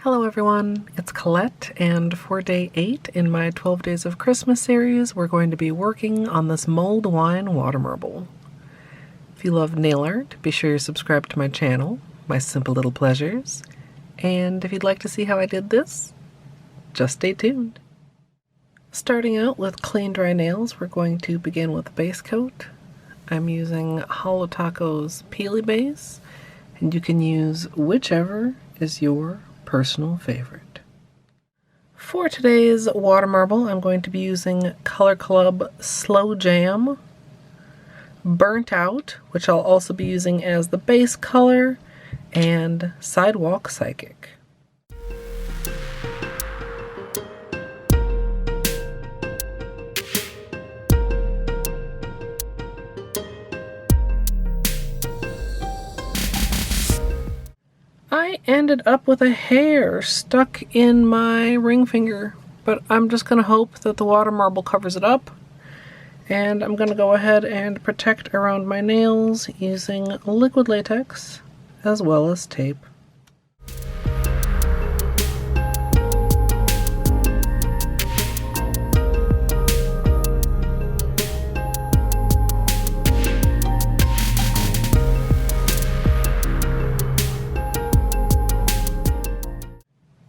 Hello everyone, it's Colette, and for day 8 in my 12 Days of Christmas series, we're going to be working on this Mulled Wine Water Marble. If you love nail art, be sure you subscribe to my channel, My Simple Little Pleasures, and if you'd like to see how I did this, just stay tuned. Starting out with clean dry nails, we're going to begin with a base coat. I'm using Holo Taco's Peely Base, and you can use whichever is your personal favorite. For today's water marble, I'm going to be using Color Club Slow Jam, Burnt Out, which I'll also be using as the base color, and Sidewalk Psychic. I ended up with a hair stuck in my ring finger, but I'm just going to hope that the water marble covers it up. And I'm going to go ahead and protect around my nails using liquid latex as well as tape.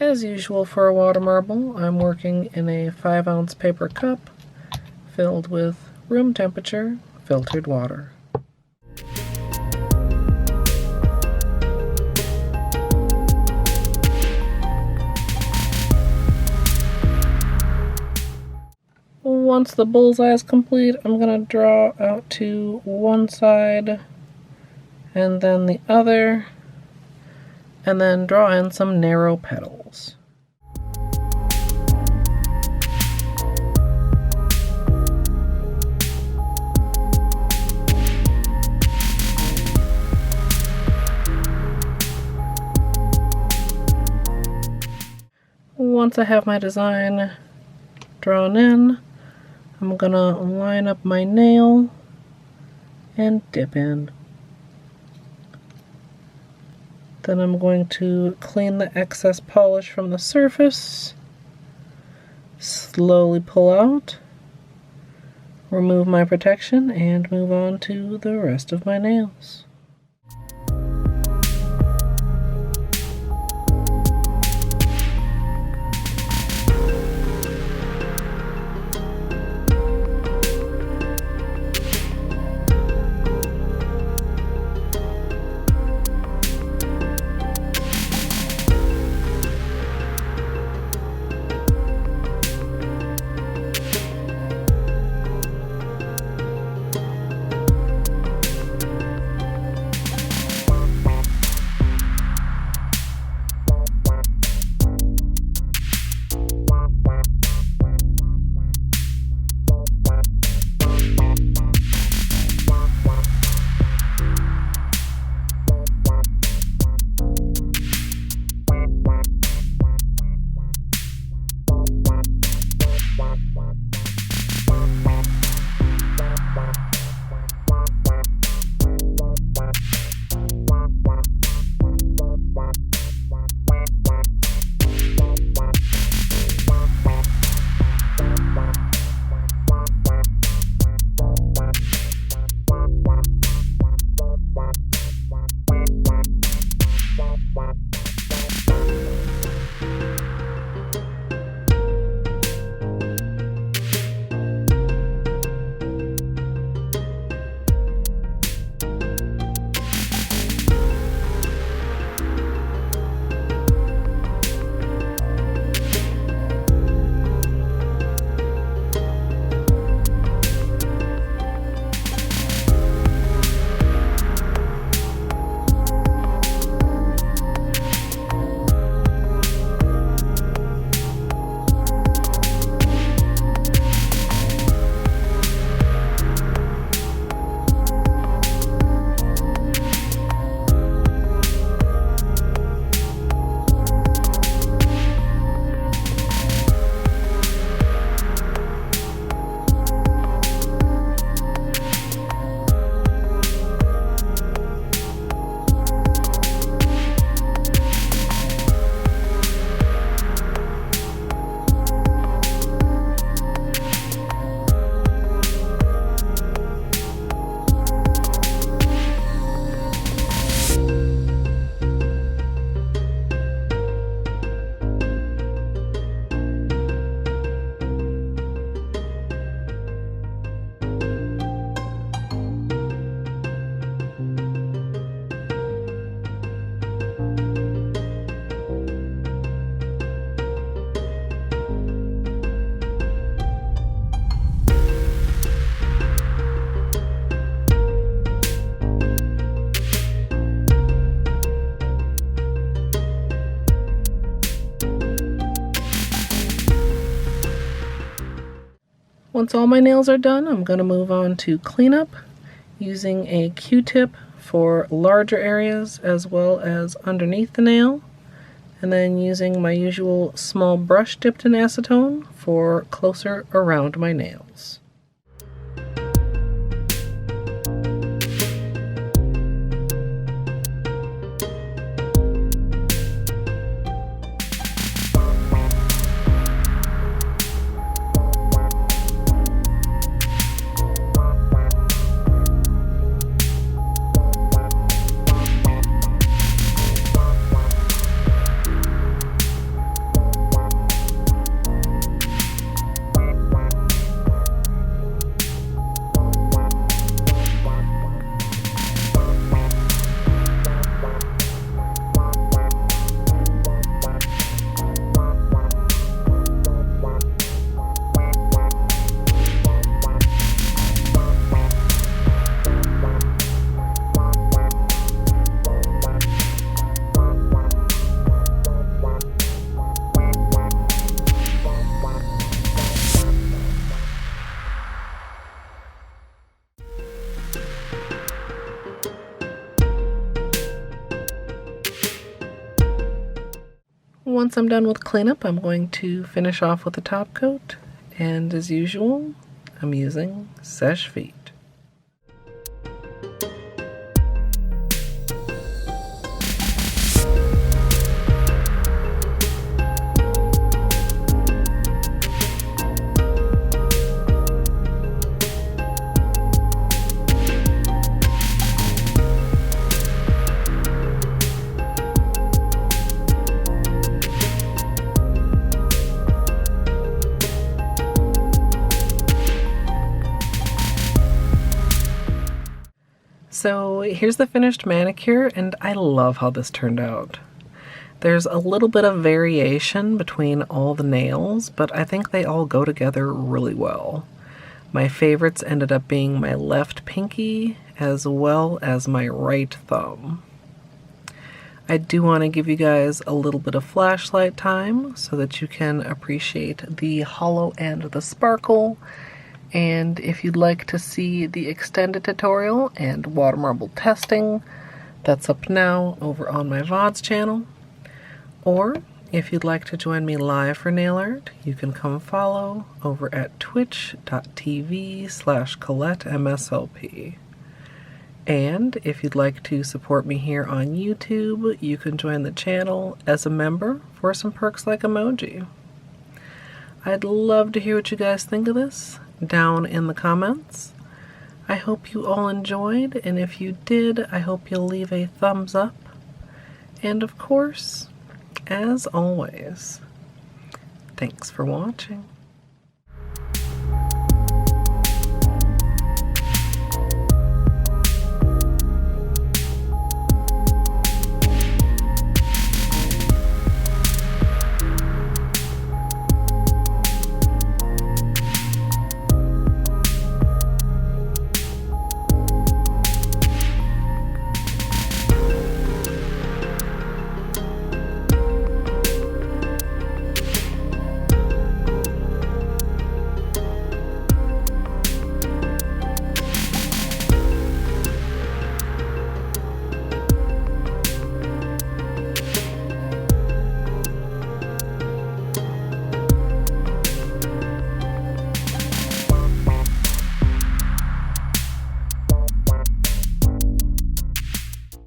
As usual for a water marble, I'm working in a 5-ounce paper cup filled with room temperature filtered water. Once the bullseye is complete, I'm going to draw out to one side and then the other, and then draw in some narrow petals. Once I have my design drawn in, I'm gonna line up my nail and dip in. Then I'm going to clean the excess polish from the surface, slowly pull out, remove my protection, and move on to the rest of my nails. Once all my nails are done, I'm going to move on to cleanup using a Q-tip for larger areas as well as underneath the nail, and then using my usual small brush dipped in acetone for closer around my nails. Once I'm done with cleanup, I'm going to finish off with a top coat, and as usual, I'm using Seche Vite. So here's the finished manicure, and I love how this turned out. There's a little bit of variation between all the nails, but I think they all go together really well. My favorites ended up being my left pinky as well as my right thumb. I do want to give you guys a little bit of flashlight time so that you can appreciate the holo and the sparkle. And if you'd like to see the extended tutorial and water marble testing, that's up now over on my VODs channel. Or if you'd like to join me live for nail art, you can come follow over at twitch.tv/Colette MSLP. And if you'd like to support me here on YouTube, you can join the channel as a member for some perks like emoji. I'd love to hear what you guys think of this down in the comments. I hope you all enjoyed, and if you did, I hope you'll leave a thumbs up. And of course, as always, thanks for watching.